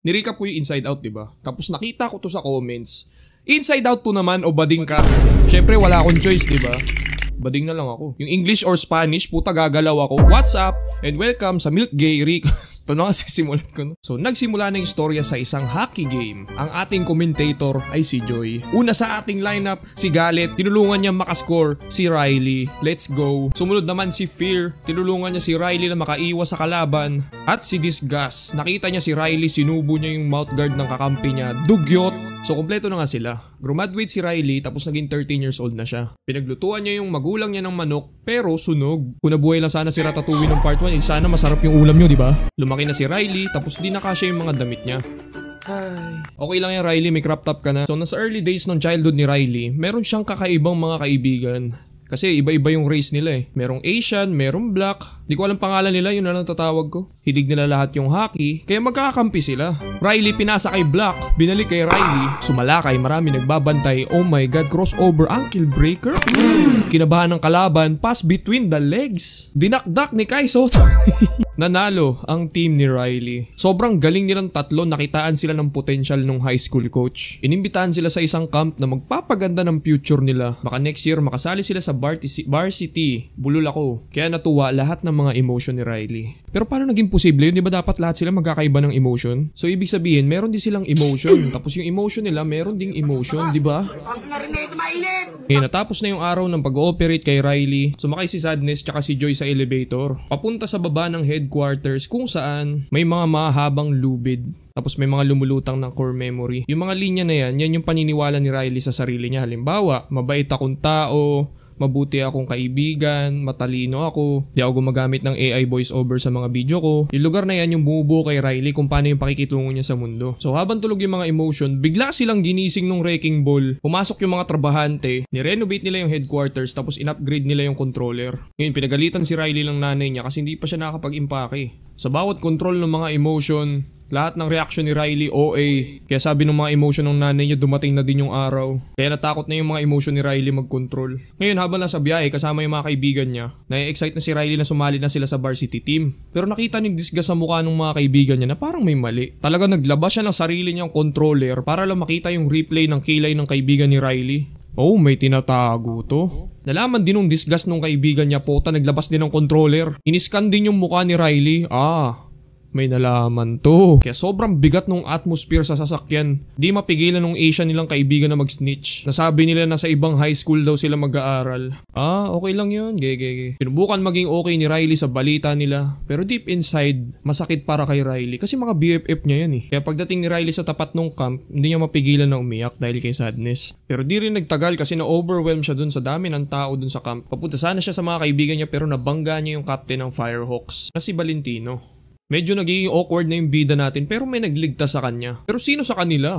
Nirecap ko yung Inside Out, diba? Tapos nakita ko to sa comments. Inside Out to naman o bading ka? Syempre wala akong choice, diba? Bading na lang ako. Yung English or Spanish, puta gagalaw ako. What's up? And welcome sa Milk Gay Rick. Ito na kasi simulat ko. No? So nagsimula na yung istorya sa isang hockey game. Ang ating commentator ay si Joy. Una sa ating lineup, si Galit. Tinulungan niya makascore si Riley. Let's go. Sumunod naman si Fear. Tinulungan niya si Riley na makaiwas sa kalaban. At si Disgust. Nakita niya si Riley, sinubo niya yung mouthguard ng kakampi niya. Dugyot. So kompleto na nga sila. Graduate si Riley tapos naging 13 years old na siya. Pinaglutuan niya yung magulang niya ng manok pero sunog. Kung nabuhay lang sana si Ratatouille ng part 1, sana masarap yung ulam niyo, di ba? Lumaki na si Riley tapos di na kasya yung mga damit niya. Hi. Okay lang yan Riley, may crop top ka na. So nasa early days ng childhood ni Riley, meron siyang kakaibang mga kaibigan. Kasi iba-iba yung race nila eh. Merong Asian, merong Black. Di ko alam pangalan nila, yun na lang tatawag ko. Hilig nila lahat yung hockey, kaya magkakakampi sila. Riley pinasa kay Black, binalik kay Riley. Sumalakay, marami nagbabantay. Oh my god, crossover, ankle breaker? Kinabahan ng kalaban, pass between the legs. Dinakdak ni Kai Soto. Nanalo ang team ni Riley. Sobrang galing nilang tatlo, nakitaan sila ng potential nung high school coach. Inimbitahan sila sa isang camp na magpapaganda ng future nila. Baka next year makasali sila sa varsity. Bulol ako. Kaya natuwa lahat ng mga emotion ni Riley. Pero paano naging posible yun? Di ba dapat lahat sila magkakaiba ng emotion? So ibig sabihin, meron din silang emotion. Tapos yung emotion nila, meron ding emotion, di ba? Natapos na yung araw ng pag-ooperate kay Riley. Sumakay si Sadness tsaka si Joy sa elevator. Papunta sa baba ng headquarters kung saan may mga mahabang lubid. Tapos may mga lumulutang ng core memory. Yung mga linya na yan yung paniniwala ni Riley sa sarili niya. Halimbawa, mabait akong tao, mabuti akong kaibigan, matalino ako, di ako gumagamit ng AI voice over sa mga video ko. Yung lugar na yan yung bumubuo kay Riley kung paano yung pakikitungo niya sa mundo. So habang tulog yung mga emotion, bigla silang ginising nung wrecking ball. Pumasok yung mga trabahante, nirenovate nila yung headquarters tapos in-upgrade nila yung controller. Ngayon pinagalitan si Riley ng nanay niya kasi hindi pa siya nakakapag-impake. Sa bawat control ng mga emotion, lahat ng reaction ni Riley OA. Kaya sabi ng mga emotion ng nanay niya dumating na din yung araw. Kaya natakot na yung mga emotion ni Riley mag-control. Ngayon habang nasa biyahe kasama yung mga kaibigan niya, na-excite na si Riley na sumali na sila sa varsity team. Pero nakita ni Disgust sa mukha ng mga kaibigan niya na parang may mali. Talaga naglabas siya ng sarili niyang controller para lang makita yung replay ng kilay ng kaibigan ni Riley. Oh, may tinatago to. Nalaman din ng Disgust nung kaibigan niya, pota naglabas din ng controller. Iniscan din yung mukha ni Riley. May nalaman to. Kaya sobrang bigat nung atmosphere sa sasakyan. Di mapigilan nung Asian nilang kaibigan na mag-snitch. Nasabi nila na sa ibang high school daw sila mag-aaral. Okay lang yun. Gege. Pinubukan maging okay ni Riley sa balita nila. Pero deep inside, masakit para kay Riley. Kasi mga BFF niya yan eh. Kaya pagdating ni Riley sa tapat nung camp, hindi niya mapigilan na umiyak dahil kay Sadness. Pero di rin nagtagal kasi na-overwhelm siya dun sa dami ng tao dun sa camp. Papunta sana siya sa mga kaibigan niya pero nabangga niya yung captain ng Firehawks na si Valentino. Medyo nagiging awkward na yung bida natin pero may nagligtas sa kanya. Pero sino sa kanila?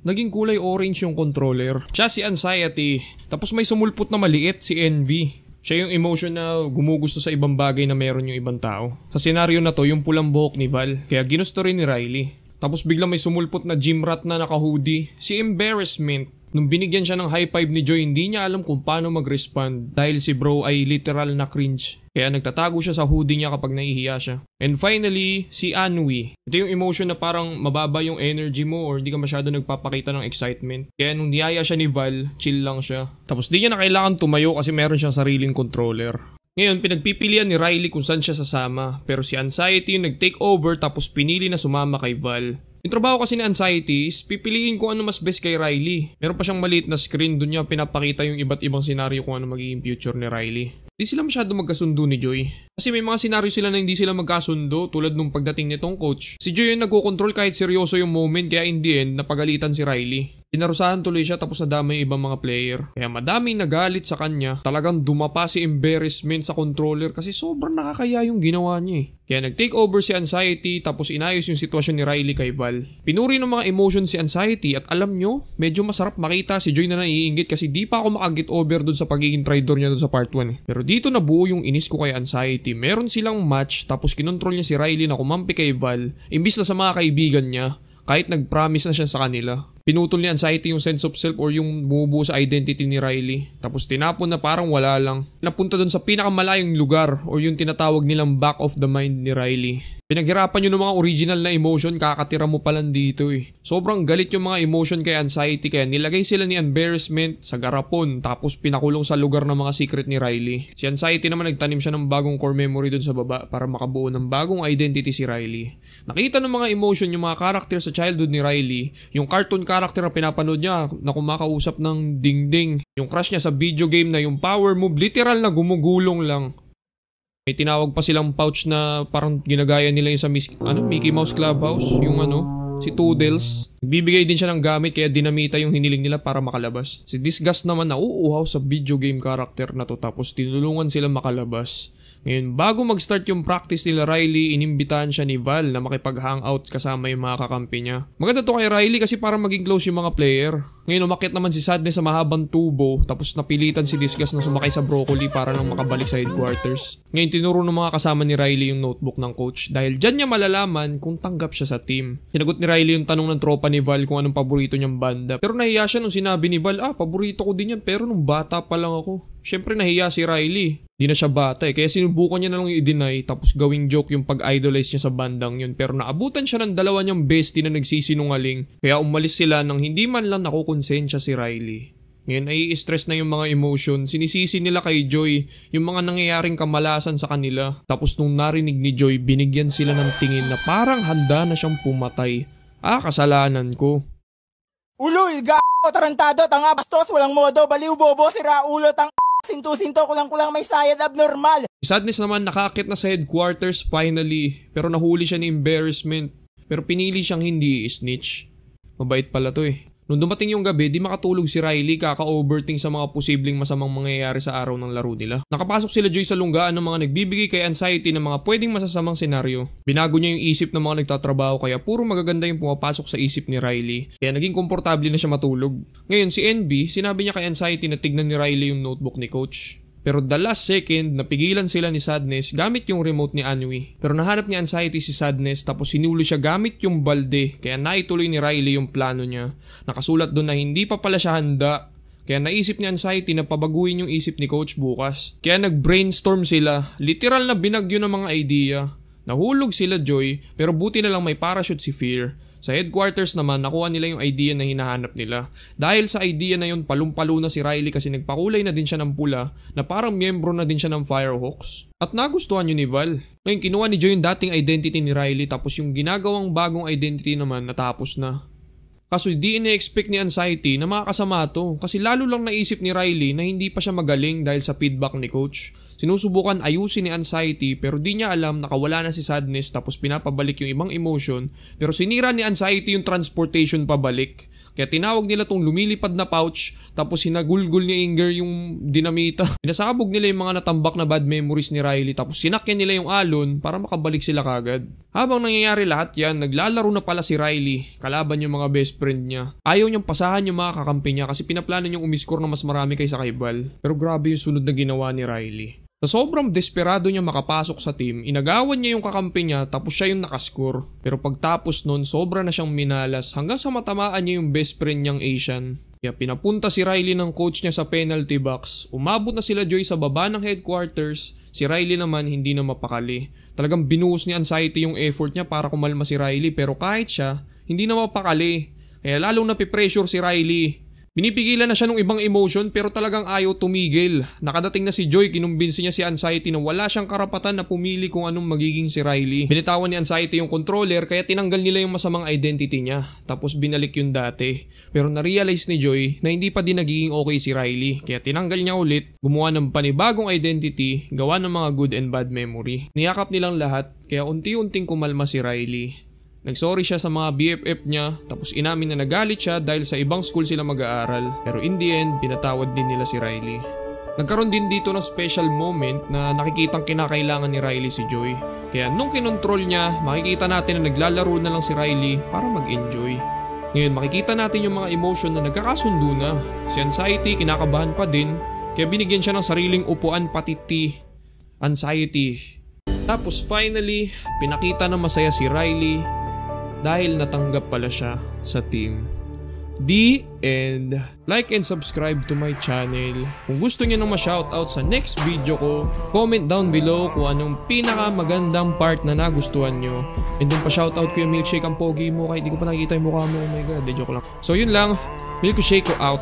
Naging kulay orange yung controller. Siya si Anxiety. Tapos may sumulpot na maliit si Envy. Siya yung emotion na gumugusto sa ibang bagay na meron yung ibang tao. Sa senaryo na to, yung pulang buhok ni Val. Kaya ginusto rin ni Riley. Tapos biglang may sumulpot na gym rat na naka-hoodie. Si Embarrassment. Nung binigyan siya ng high five ni Joy, hindi niya alam kung paano mag-respond dahil si bro ay literal na cringe. Kaya nagtatago siya sa hoodie niya kapag nahihiya siya. And finally, si Anui. Ito yung emotion na parang mababa yung energy mo or hindi ka masyado nagpapakita ng excitement. Kaya nung niyaya siya ni Val, chill lang siya. Tapos di niya na kailangan tumayo kasi meron siyang sariling controller. Ngayon, pinagpipilian ni Riley kung saan siya sasama. Pero si Anxiety yung nag-take over tapos pinili na sumama kay Val. Yung trabaho kasi ni Anxiety is pipiliin kung ano mas best kay Riley. Meron pa siyang maliit na screen, dun niya pinapakita yung iba't ibang senaryo kung ano magiging future ni Riley. Di sila masyado magkasundo ni Joy. Kasi may mga senaryo sila na hindi sila magkasundo tulad nung pagdating nitong coach. Si Joy yung nagko-control kahit seryoso yung moment kaya in the end napagalitan si Riley. Pinarusahan tuloy siya tapos nadamay yung ibang mga player. Kaya madaming nagalit sa kanya. Talagang dumapa si Embarrassment sa controller kasi sobrang nakakaya yung ginawa niya eh. Kaya nag-take over si Anxiety tapos inayos yung sitwasyon ni Riley kay Val. Pinuri ng mga emotion si Anxiety at alam nyo, medyo masarap makita si Joy na naiinggit kasi di pa ako makag-get over dun sa pagiging traitor niya dun sa part 1 eh. Pero dito nabuo yung inis ko kay Anxiety. Meron silang match tapos kinontrol niya si Riley na kumampi kay Val imbis na sa mga kaibigan niya kahit nag-promise na siya sa kanila. Pinutol ni Anxiety yung sense of self or yung bumubuo sa identity ni Riley. Tapos tinapon na parang wala lang. Napunta dun sa pinakamalayong lugar or yung tinatawag nilang back of the mind ni Riley. Pinaghirapan yun ng mga original na emotion, kakatira mo pa lang dito eh. Sobrang galit yung mga emotion kay Anxiety kaya nilagay sila ni Embarrassment sa garapon tapos pinakulong sa lugar ng mga secret ni Riley. Si Anxiety naman nagtanim siya ng bagong core memory dun sa baba para makabuo ng bagong identity si Riley. Nakita ng mga emotion yung mga karakter sa childhood ni Riley, yung cartoon character na pinapanood niya na kumakausap ng dingding, yung crush niya sa video game na yung power move literal na gumugulong lang. May tinawag pa silang pouch na parang ginagaya nila yung sa Mickey Mouse Clubhouse, yung si Toodles. Bibigay din siya ng gamit kaya dinamita yung hiniling nila para makalabas. Si Disgust naman nauuhaw sa video game character na to tapos tinulungan sila makalabas. Ngayon, bago mag-start yung practice nila Riley, inimbitahan siya ni Val na makipag-hangout kasama yung mga kakampi niya. Maganda to kay Riley kasi para maging close yung mga player. Ngayon, umakyat naman si Sadness sa mahabang tubo tapos napilitan si Disgust na sumakay sa broccoli para lang makabalik sa headquarters. Ngayon, tinuro ng mga kasama ni Riley yung notebook ng coach dahil dyan niya malalaman kung tanggap siya sa team. Sinagot ni Riley yung tanong ng tropa ni Val kung anong paborito niyang banda. Pero nahiya siya nung sinabi ni Val, paborito ko din yan pero nung bata pa lang ako. Siyempre nahiya si Riley. Di na siya bata kaya sinubukan niya na lang i-deny tapos gawing joke yung pag-idolize niya sa bandang yun. Pero naabutan siya ng dalawa niyang bestie na nagsisinungaling kaya umalis sila nang hindi man lang nakukonsensya si Riley. Ngayon ay stress na yung mga emotion, sinisisi nila kay Joy yung mga nangyayaring kamalasan sa kanila. Tapos nung narinig ni Joy, binigyan sila ng tingin na parang handa na siyang pumatay. Kasalanan ko. Ulul, tarantado, tanga, bastos, walang modo, baliw, bobo, sira ulo, sinto-sinto, kulang-kulang may sayad, abnormal. Sadness naman nakakit na sa headquarters finally, pero nahuli siya ni Embarrassment. Pero pinili siyang hindi i-snitch. Mabait pala to eh. Nung dumating yung gabi, di makatulog si Riley kaka-overthink sa mga posibleng masamang mangyayari sa araw ng laro nila. Nakapasok sila Joy sa lunggaan ng mga nagbibigay kay Anxiety ng mga pwedeng masasamang senaryo. Binago niya yung isip ng mga nagtatrabaho kaya puro magaganda yung pumapasok sa isip ni Riley. Kaya naging komportable na siya matulog. Ngayon si NB, sinabi niya kay Anxiety na tignan ni Riley yung notebook ni Coach. Pero the last second, napigilan sila ni Sadness gamit yung remote ni Anwi. Pero nahanap ni Anxiety si Sadness tapos sinuli siya gamit yung balde kaya naituloy ni Riley yung plano niya. Nakasulat doon na hindi pa pala siya handa. Kaya naisip ni Anxiety na pabaguhin yung isip ni Coach bukas. Kaya nag-brainstorm sila. Literal na binagyo ng mga idea. Nahulog sila Joy pero buti na lang may parachute si Fear. Sa headquarters naman, nakuha nila yung idea na hinahanap nila. Dahil sa idea na yun, palong-palo na si Riley kasi nagpakulay na din siya ng pula na parang miyembro na din siya ng Firehawks. At nagustuhan yun ni Val. Ngayon, kinuha ni Joy yung dating identity ni Riley tapos yung ginagawang bagong identity naman natapos na. Kaso di ina-expect ni Anxiety na makakasama to kasi lalo lang naisip ni Riley na hindi pa siya magaling dahil sa feedback ni Coach. Sinusubukan ayusin ni Anxiety pero di niya alam nakawala na si Sadness tapos pinapabalik yung ibang emotion pero sinira ni Anxiety yung transportation pabalik. Kaya tinawag nila tong lumilipad na pouch tapos hinagulgul ni Inger yung dinamita. Pinasabog nila yung mga natambak na bad memories ni Riley tapos sinakyan nila yung alon para makabalik sila kagad. Habang nangyayari lahat yan, naglalaro na pala si Riley, kalaban yung mga best friend niya. Ayaw niyang pasahan yung mga kakampi niya kasi pinaplano niyang umiskor na mas marami kaysa kay Val. Pero grabe yung sunod na ginawa ni Riley. Sa sobrang desperado niya makapasok sa team, inagawan niya yung kakampi niya tapos siya yung nakascore. Pero pagtapos nun, sobra na siyang minalas hanggang sa matamaan niya yung best friend niyang Asian. Kaya pinapunta si Riley ng coach niya sa penalty box. Umabot na sila Joy sa baba ng headquarters. Si Riley naman hindi na mapakali. Talagang binuhos ni Anxiety yung effort niya para kumalma si Riley pero kahit siya, hindi na mapakali. Kaya lalong napipressure si Riley. Binipigilan na siya ng ibang emotion pero talagang ayaw tumigil. Nakadating na si Joy, kinumbinsi niya si Anxiety na wala siyang karapatan na pumili kung anong magiging si Riley. Binitawan ni Anxiety yung controller kaya tinanggal nila yung masamang identity niya. Tapos binalik yung dati. Pero na-realize ni Joy na hindi pa din nagiging okay si Riley. Kaya tinanggal niya ulit, gumawa ng panibagong identity, gawa ng mga good and bad memory. Niyakap nilang lahat kaya unti-unting kumalma si Riley. Nagsorry siya sa mga BFF niya tapos inamin na nagalit siya dahil sa ibang school sila mag-aaral pero in the end pinatawad din nila si Riley. Nagkaroon din dito ng special moment na nakikitang kinakailangan ni Riley si Joy. Kaya nung kinontrol niya makikita natin na naglalaro na lang si Riley para mag-enjoy. Ngayon makikita natin yung mga emotion na nagkakasundo na. Si Anxiety kinakabahan pa din kaya binigyan siya ng sariling upuan pati Anxiety. Tapos finally pinakita na masaya si Riley dahil natanggap pala siya sa team. The end. Like and subscribe to my channel. Kung gusto niyo nang ma-shoutout sa next video ko, comment down below kung anong pinakamagandang part na nagustuhan nyo. And then pa-shoutout ko yung milkshake ang pogi mo kahit di ko pa nakikita yung mukha mo. Oh my god, joke lang. So yun lang, milkshake ko out.